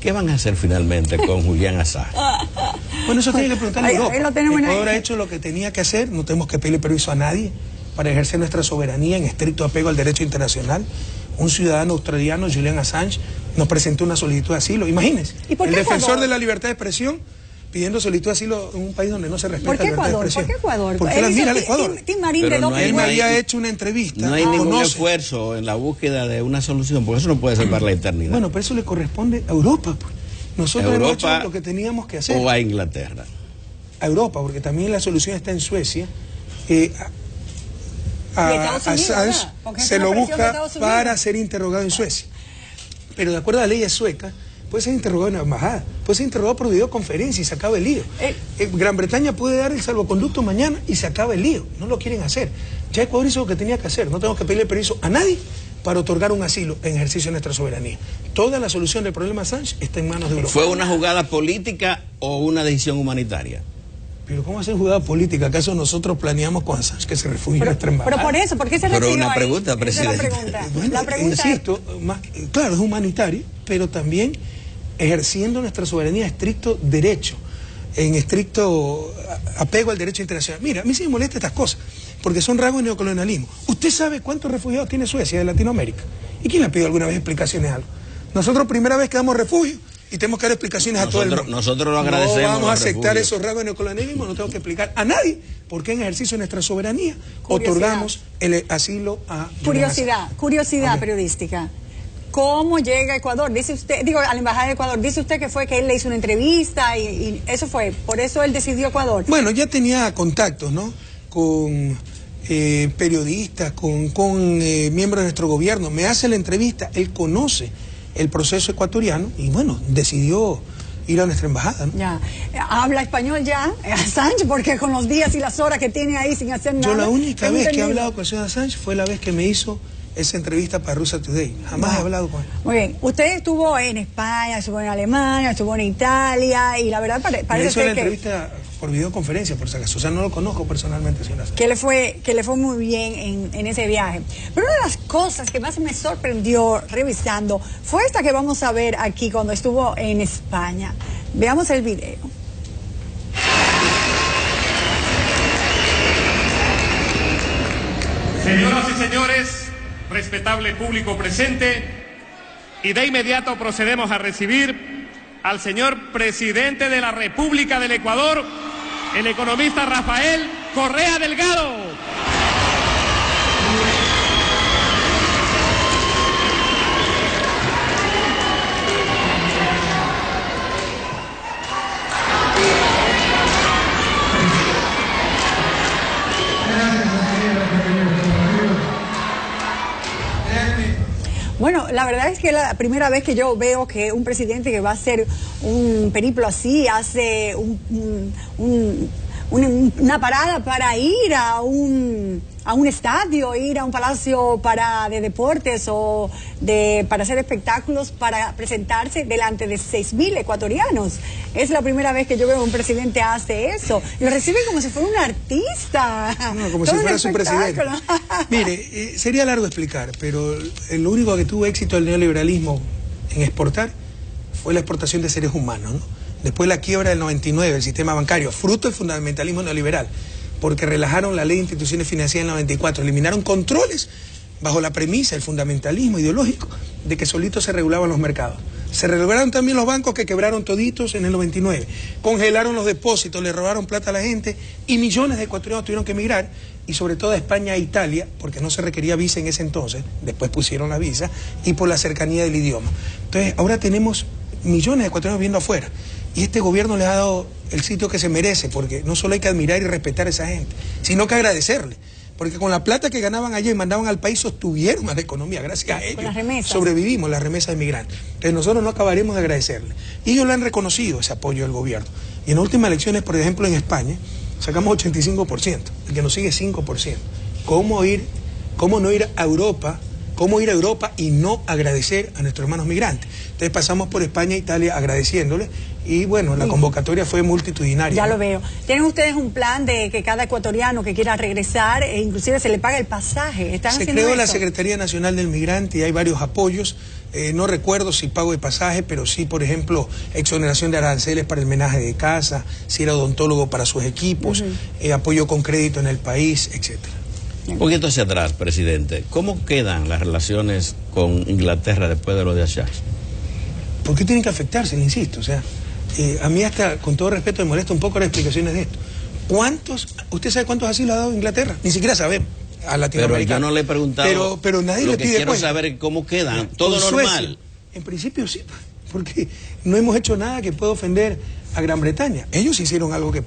¿Qué van a hacer finalmente con Julian Assange? Bueno, eso tiene que preguntarle a Europa. Ecuador ha hecho lo que tenía que hacer, no tenemos que pedirle permiso a nadie para ejercer nuestra soberanía en estricto apego al derecho internacional. Un ciudadano australiano, Julian Assange, nos presentó una solicitud de asilo. Imagínense, el defensor de la libertad de expresión pidiendo solicitud de asilo en un país donde no se respeta la libertad de expresión. ¿Por qué Ecuador? Porque él admira al Ecuador. Él me había hecho una entrevista. No hay ningún esfuerzo en la búsqueda de una solución, porque eso no puede salvar la eternidad. Bueno, pero eso le corresponde a Europa. Pues. Nosotros hemos hecho lo que teníamos que hacer. O a Inglaterra. A Europa, porque también la solución está en Suecia. Assange se lo busca para ser interrogado en Suecia. Pero de acuerdo a las leyes suecas, puede ser interrogado en la embajada, puede ser interrogado por videoconferencia y se acaba el lío. Gran Bretaña puede dar el salvoconducto mañana y se acaba el lío. No lo quieren hacer. Ya Ecuador hizo lo que tenía que hacer. No tenemos que pedirle permiso a nadie para otorgar un asilo en ejercicio de nuestra soberanía. Toda la solución del problema Assange está en manos de Europa. ¿Fue una jugada política o una decisión humanitaria? Pero ¿cómo hacer jugada política? ¿Acaso nosotros planeamos con Assange que se refugie en nuestra embajada? Pero por eso, ¿por qué se refugió ahí? Pero una pregunta, presidente. La pregunta insisto, claro, es humanitario, pero también ejerciendo nuestra soberanía en estricto derecho, en estricto apego al derecho internacional. Mira, a mí sí me molestan estas cosas, porque son rasgos de neocolonialismo. ¿Usted sabe cuántos refugiados tiene Suecia de Latinoamérica? ¿Y quién le ha pedido alguna vez explicaciones a algo? Nosotros primera vez que damos refugio y tenemos que dar explicaciones a todo el mundo. Nosotros lo agradecemos. No vamos a aceptar esos rasgos de neocolonialismo, no tengo que explicar a nadie por qué en ejercicio de nuestra soberanía otorgamos el asilo a... Curiosidad periodística. ¿Cómo llega a Ecuador? Dice usted, digo, a la embajada de Ecuador, dice usted que fue que él le hizo una entrevista y eso fue, por eso él decidió Ecuador. Bueno, ya tenía contactos, ¿no? Con periodistas, con miembros de nuestro gobierno. Me hace la entrevista, él conoce el proceso ecuatoriano y bueno, decidió ir a nuestra embajada, ¿no? Ya. ¿Habla español ya, Assange? Porque con los días y las horas que tiene ahí sin hacer nada... Yo la única vez que he hablado con el señor Assange fue la vez que me hizo esa entrevista para Russia Today. Jamás he hablado con él. Muy bien. Usted estuvo en España, estuvo en Alemania, estuvo en Italia y la verdad parece me hizo la que... entrevista por videoconferencia, por si acaso. O sea, no lo conozco personalmente, señor Assange. Que le fue muy bien en ese viaje. Pero una de las cosas que más me sorprendió revisando fue esta que vamos a ver aquí cuando estuvo en España. Veamos el video. Señoras y señores, respetable público presente, y de inmediato procedemos a recibir al señor presidente de la República del Ecuador, el economista Rafael Correa Delgado. Bueno, la verdad es que es la primera vez que yo veo que un presidente que va a hacer un periplo así hace una parada para ir a un estadio, ir a un palacio de deportes o para hacer espectáculos, para presentarse delante de 6.000 ecuatorianos. Es la primera vez que yo veo que un presidente hace eso. Lo recibe como si fuera un artista. No, como si fuera su presidente. Mire, sería largo explicar, pero lo único que tuvo éxito el neoliberalismo en exportar fue la exportación de seres humanos, ¿no? Después la quiebra del 99 del sistema bancario, fruto del fundamentalismo neoliberal, porque relajaron la ley de instituciones financieras en el 94, eliminaron controles bajo la premisa, el fundamentalismo ideológico, de que solitos se regulaban los mercados. Se regularon también los bancos que quebraron toditos en el 99, congelaron los depósitos, le robaron plata a la gente y millones de ecuatorianos tuvieron que emigrar, y sobre todo a España e Italia, porque no se requería visa en ese entonces, después pusieron la visa, y por la cercanía del idioma. Entonces, ahora tenemos millones de ecuatorianos viviendo afuera. Y este gobierno les ha dado el sitio que se merece, porque no solo hay que admirar y respetar a esa gente, sino que agradecerle. Porque con la plata que ganaban allá y mandaban al país, sostuvieron a la economía. Gracias a ellos sobrevivimos las remesas de migrantes. Entonces nosotros no acabaremos de agradecerle. Y ellos lo han reconocido, ese apoyo del gobierno. Y en las últimas elecciones, por ejemplo, en España, sacamos 85%, el que nos sigue 5%. ¿Cómo no ir a Europa? ¿Cómo ir a Europa y no agradecer a nuestros hermanos migrantes? Entonces pasamos por España e Italia agradeciéndoles y bueno, la convocatoria fue multitudinaria. Ya lo veo. ¿Tienen ustedes un plan de que cada ecuatoriano que quiera regresar, inclusive se le paga el pasaje? Se creó la Secretaría Nacional del Migrante y hay varios apoyos. No recuerdo si pago de pasaje, pero sí, por ejemplo, exoneración de aranceles para el menaje de casa, si era odontólogo para sus equipos, apoyo con crédito en el país, etcétera. Un poquito hacia atrás, presidente. ¿Cómo quedan las relaciones con Inglaterra después de lo de Assange? ¿Por qué tienen que afectarse? Le insisto, o sea, a mí hasta, con todo respeto, me molesta un poco las explicaciones de esto. ¿Usted sabe cuántos asilos ha dado Inglaterra? Ni siquiera sabemos. A Latinoamérica. Pero yo no le he preguntado. Pero nadie lo le que pide quiero cuenta. saber cómo quedan. Todo Con normal. Suecia, en principio sí, porque no hemos hecho nada que pueda ofender a Gran Bretaña. Ellos hicieron algo que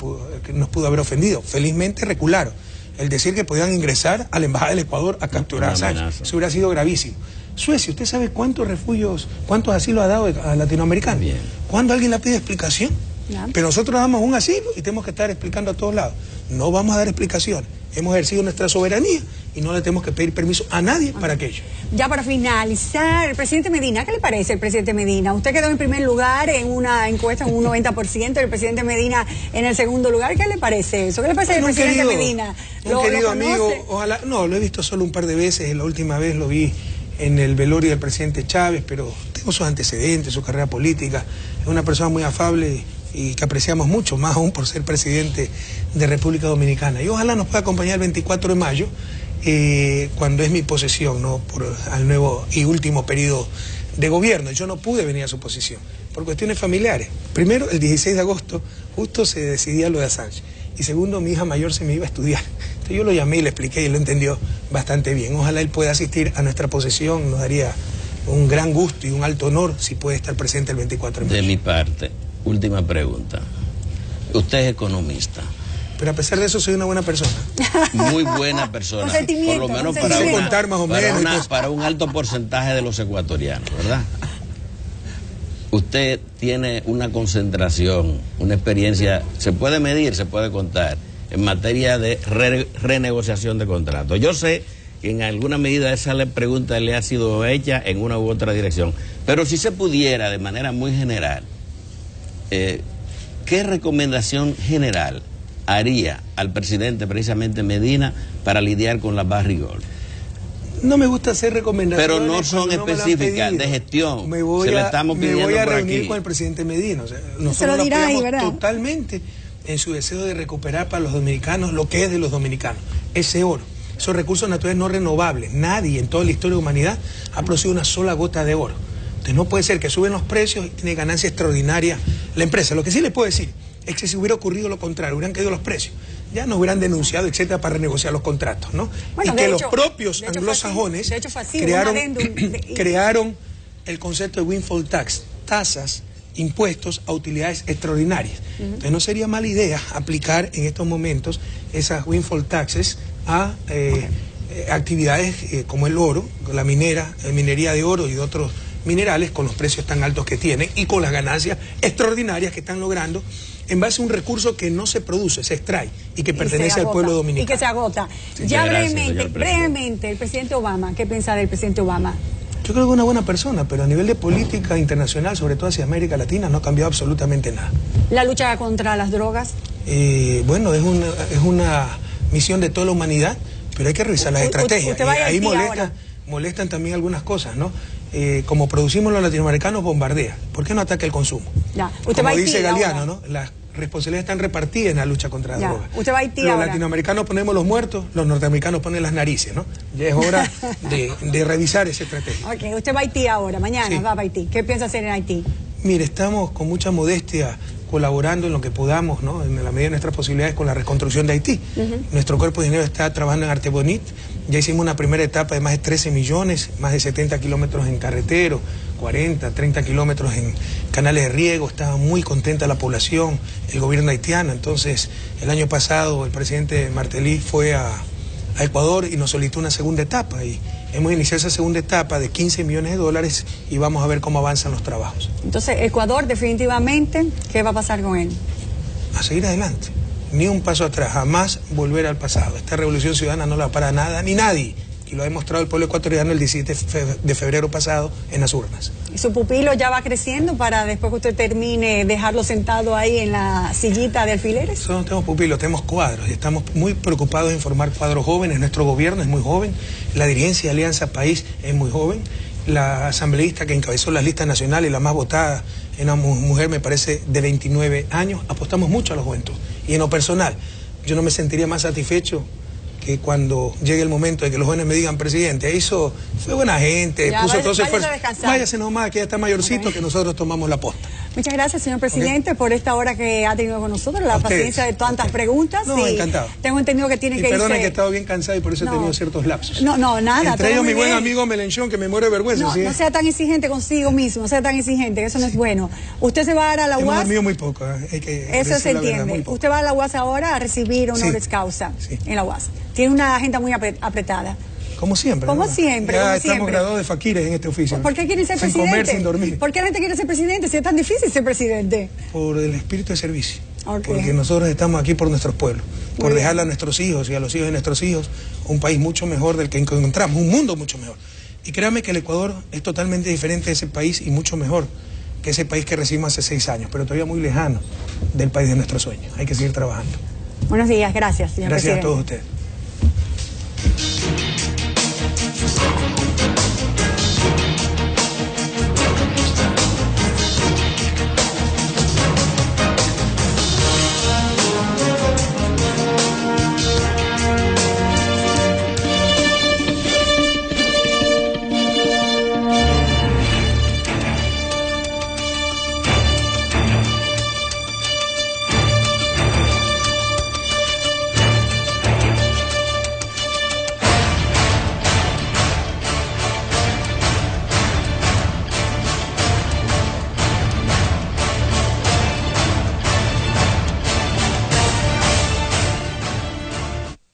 nos pudo haber ofendido. Felizmente recularon. El decir que podían ingresar a la embajada del Ecuador a capturar a Sánchez. Eso hubiera sido gravísimo. Suecia, ¿usted sabe cuántos refugios, cuántos asilos ha dado a latinoamericanos? Bien. ¿Cuándo alguien le pide explicación? Ya. Pero nosotros damos un asilo y tenemos que estar explicando a todos lados. No vamos a dar explicaciones. Hemos ejercido nuestra soberanía y no le tenemos que pedir permiso a nadie para aquello. Ya para finalizar, el presidente Medina, ¿qué le parece el presidente Medina? Usted quedó en primer lugar en una encuesta, en un 90%, el presidente Medina en el segundo lugar. ¿Qué le parece eso? ¿Qué le parece al presidente Medina? Un querido amigo, ojalá, no, lo he visto solo un par de veces, la última vez lo vi en el velorio del presidente Chávez, pero tengo sus antecedentes, su carrera política, es una persona muy afable y que apreciamos mucho, más aún por ser presidente de República Dominicana. Y ojalá nos pueda acompañar el 24 de mayo, cuando es mi posesión, ¿no? Al nuevo y último periodo de gobierno. Yo no pude venir a su posesión, por cuestiones familiares. Primero, el 16 de agosto, justo se decidía lo de Assange. Y segundo, mi hija mayor se me iba a estudiar. Entonces yo lo llamé y le expliqué y lo entendió bastante bien. Ojalá él pueda asistir a nuestra posesión, nos daría un gran gusto y un alto honor si puede estar presente el 24 de mayo. De mi parte, última pregunta. Usted es economista. Pero a pesar de eso soy una buena persona. Muy buena persona. Por lo menos para un alto porcentaje de los ecuatorianos, ¿verdad? Usted tiene una concentración, una experiencia, se puede medir, se puede contar, en materia de renegociación de contratos. Yo sé que en alguna medida esa pregunta le ha sido hecha en una u otra dirección, pero si se pudiera de manera muy general, ¿qué recomendación general haría al presidente precisamente Medina para lidiar con la barrigol? No me gusta hacer recomendaciones. Pero no son específicas, de gestión. Se le estamos pidiendo me voy a por reunir aquí con el presidente Medina. O sea, nosotros se lo dirá apoyamos ahí, ¿verdad? totalmente en su deseo de recuperar para los dominicanos lo que es de los dominicanos, ese oro, esos recursos naturales no renovables. Nadie en toda la historia de la humanidad ha producido una sola gota de oro. Entonces no puede ser que suben los precios y tiene ganancia extraordinaria la empresa. Lo que sí les puedo decir es que si hubiera ocurrido lo contrario, hubieran caído los precios, ya nos hubieran denunciado, etcétera, para renegociar los contratos, ¿no? Bueno, y que los propios anglosajones crearon el concepto de windfall tax, tasas, impuestos a utilidades extraordinarias. Entonces no sería mala idea aplicar en estos momentos esas windfall taxes a actividades como el oro, la minería de oro y de otros minerales con los precios tan altos que tienen y con las ganancias extraordinarias que están logrando en base a un recurso que no se produce, se extrae y que pertenece al pueblo dominicano. Y que se agota. Sí, ya gracias, brevemente, el presidente Obama, ¿qué piensa del presidente Obama? Yo creo que es una buena persona, pero a nivel de política internacional, sobre todo hacia América Latina, no ha cambiado absolutamente nada. ¿La lucha contra las drogas? Bueno, es una misión de toda la humanidad, pero hay que revisar las estrategias. Ahí molestan también algunas cosas, ¿no? Como producimos los latinoamericanos, bombardea. ¿Por qué no ataca el consumo? Ya. Usted como va a dice Haití Galeano, ahora, ¿no? Las responsabilidades están repartidas en la lucha contra la droga. Usted va a Haití los ahora. latinoamericanos ponemos los muertos, los norteamericanos ponen las narices, ¿no? Ya es hora de revisar esa estrategia. Ok, usted va a Haití ahora, mañana Sí. va a Haití. ¿Qué piensa hacer en Haití? Mire, estamos con mucha modestia colaborando en lo que podamos, ¿no? En la medida de nuestras posibilidades con la reconstrucción de Haití. Nuestro cuerpo de ingeniero está trabajando en Artebonit. Ya hicimos una primera etapa de más de 13 millones, más de 70 kilómetros en carretero, 40, 30 kilómetros en canales de riego. Estaba muy contenta la población, el gobierno haitiano. Entonces, el año pasado el presidente Martelly fue a Ecuador y nos solicitó una segunda etapa. Y hemos iniciado esa segunda etapa de 15 millones de dólares y vamos a ver cómo avanzan los trabajos. Entonces, Ecuador, definitivamente, ¿qué va a pasar con él? A seguir adelante. Ni un paso atrás, jamás volver al pasado. Esta revolución ciudadana no la para nada ni nadie. Y lo ha demostrado el pueblo ecuatoriano el 17 de febrero pasado en las urnas. ¿Y su pupilo ya va creciendo para después que usted termine dejarlo sentado ahí en la sillita de alfileres? Nosotros no tenemos pupilos, tenemos cuadros y estamos muy preocupados en formar cuadros jóvenes. Nuestro gobierno es muy joven, la dirigencia de Alianza País es muy joven la asambleísta que encabezó las listas nacionales, la más votada, es una mujer, me parece, de 29 años. Apostamos mucho a la juventud. Y en lo personal, yo no me sentiría más satisfecho que cuando llegue el momento de que los jóvenes me digan, presidente, fue buena gente, ya, puso todo su esfuerzo. Váyase nomás, que ya está mayorcito, que nosotros tomamos la posta. Muchas gracias, señor presidente, por esta hora que ha tenido con nosotros, la paciencia de tantas preguntas. No, encantado. Tengo entendido que tiene que irse... Perdona que he estado bien cansado y por eso he tenido ciertos lapsos. No, nada. Entre ellos mi buen amigo Melenchón, que me muere de vergüenza. No sea tan exigente consigo mismo, no sea tan exigente, que eso no es bueno. Usted se va a dar a la UAS... Hemos dormido muy poco. Eso se entiende. Usted va a la UAS ahora a recibir honoris causa en la UAS. Tiene una agenda muy apretada. Como siempre. Como siempre. Ya estamos graduados de faquires en este oficio. ¿Por qué quieren ser presidente? Sin comer, sin dormir. ¿Por qué la gente quiere ser presidente si es tan difícil ser presidente? Por el espíritu de servicio. Okay. Porque nosotros estamos aquí por nuestros pueblos. Por dejarle a nuestros hijos y a los hijos de nuestros hijos un país mucho mejor del que encontramos, un mundo mucho mejor. Y créame que el Ecuador es totalmente diferente de ese país y mucho mejor que ese país que recibimos hace 6 años, pero todavía muy lejano del país de nuestros sueños. Hay que seguir trabajando. Buenos días, gracias, señor presidente. Gracias a todos ustedes.